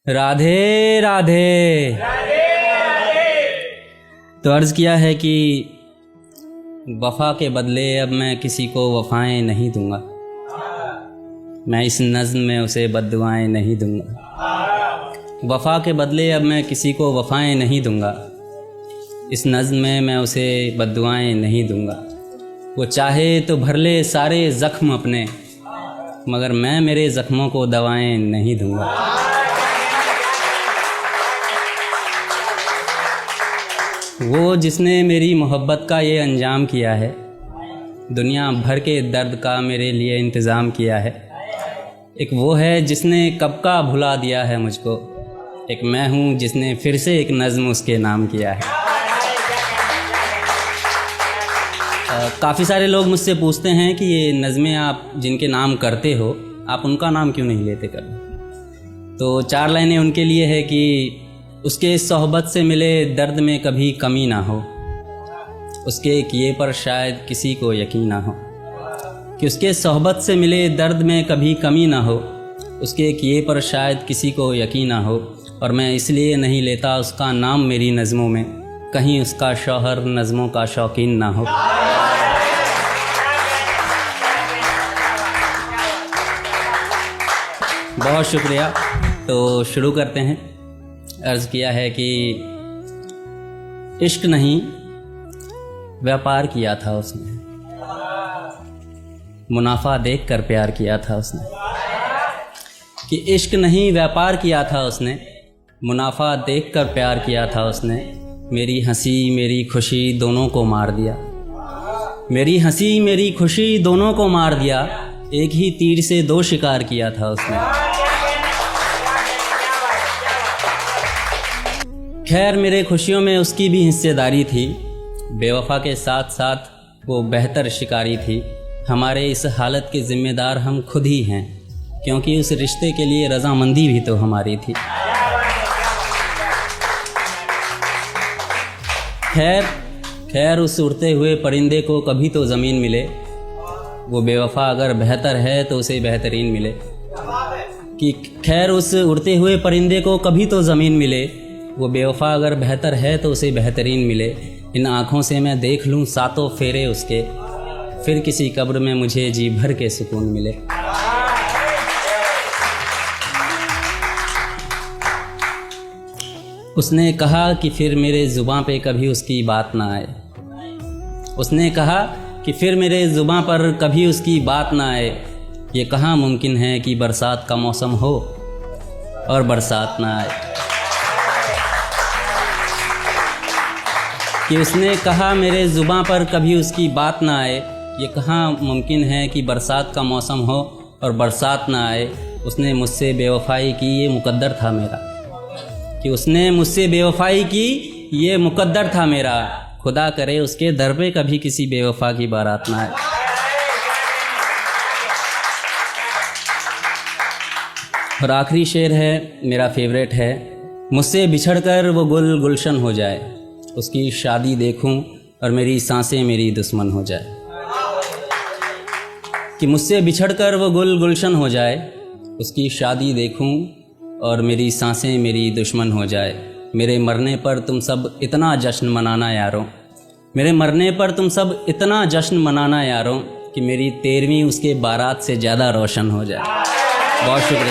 राधे राधे। तो अर्ज़ किया है कि वफ़ा के बदले अब मैं किसी को वफ़ाएं नहीं दूंगा, मैं इस नज़्म में उसे बद्दुआएं नहीं दूंगा। वफ़ा के बदले अब मैं किसी को वफ़ाएं नहीं दूंगा, इस नज़्म में मैं उसे बद्दुआएं नहीं दूंगा। वो चाहे तो भर ले सारे ज़ख्म अपने, मगर मैं मेरे ज़ख्मों को दवाएं नहीं दूंगा। वो जिसने मेरी मोहब्बत का ये अंजाम किया है, दुनिया भर के दर्द का मेरे लिए इंतज़ाम किया है। एक वो है जिसने कब का भुला दिया है मुझको, एक मैं हूँ जिसने फिर से एक नज़्म उसके नाम किया है। काफ़ी सारे लोग मुझसे पूछते हैं कि ये नज़में आप जिनके नाम करते हो, आप उनका नाम क्यों नहीं लेते कभी। तो 4 लाइनें उनके लिए है कि उसके सोहबत से मिले दर्द में कभी कमी ना हो, उसके किए पर शायद किसी को यकीन ना हो। कि उसके सोहबत से मिले दर्द में कभी कमी ना हो, उसके किए पर शायद किसी को यकीन ना हो। और मैं इसलिए नहीं लेता उसका नाम मेरी नज़मों में, कहीं उसका शौहर नज़मों का शौकीन ना हो। बहुत शुक्रिया। तो शुरू करते हैं। अर्ज़ किया है कि इश्क नहीं व्यापार किया था उसने, मुनाफा देखकर प्यार किया था उसने। कि इश्क नहीं व्यापार किया था उसने, मुनाफा देखकर प्यार किया था उसने। मेरी हंसी मेरी खुशी दोनों को मार दिया, मेरी हंसी मेरी खुशी दोनों को मार दिया। एक ही तीर से 2 शिकार किया था उसने। खैर मेरे खुशियों में उसकी भी हिस्सेदारी थी, बेवफा के साथ साथ वो बेहतर शिकारी थी। हमारे इस हालत के ज़िम्मेदार हम खुद ही हैं, क्योंकि उस रिश्ते के लिए रज़ामंदी भी तो हमारी थी। खैर उस उड़ते हुए परिंदे को कभी तो ज़मीन मिले, वो बेवफा अगर बेहतर है तो उसे बेहतरीन मिले। कि खैर उस उड़ते हुए परिंदे को कभी तो ज़मीन मिले, वो बेवफा अगर बेहतर है तो उसे बेहतरीन मिले। इन आँखों से मैं देख लूँ सातों फेरे उसके, फिर किसी कब्र में मुझे जी भर के सुकून मिले। उसने कहा कि फिर मेरे ज़ुबां पे कभी उसकी बात ना आए, उसने कहा कि फिर मेरे ज़ुबां पर कभी उसकी बात ना आए। ये कहाँ मुमकिन है कि बरसात का मौसम हो और बरसात ना आए। कि उसने कहा मेरे ज़ुबां पर कभी उसकी बात ना आए, ये कहाँ मुमकिन है कि बरसात का मौसम हो और बरसात ना आए। उसने मुझसे बेवफाई की ये मुकद्दर था मेरा, कि उसने मुझसे बेवफाई की ये मुकद्दर था मेरा। खुदा करे उसके दर पे कभी किसी बेवफा की बारात ना आए। और आखिरी शेर है, मेरा फेवरेट है। मुझसे बिछड़कर वो गुल गुलशन हो जाए, उसकी शादी देखूं और मेरी सांसें मेरी दुश्मन हो जाए। कि मुझसे बिछड़कर वो गुल गुलशन हो जाए, उसकी शादी देखूं और मेरी सांसें मेरी दुश्मन हो जाए। मेरे मरने पर तुम सब इतना जश्न मनाना यारों, मेरे मरने पर तुम सब इतना जश्न मनाना यारों, कि मेरी 13वीं उसके बारात से ज़्यादा रोशन हो जाए। बहुत शुक्रिया।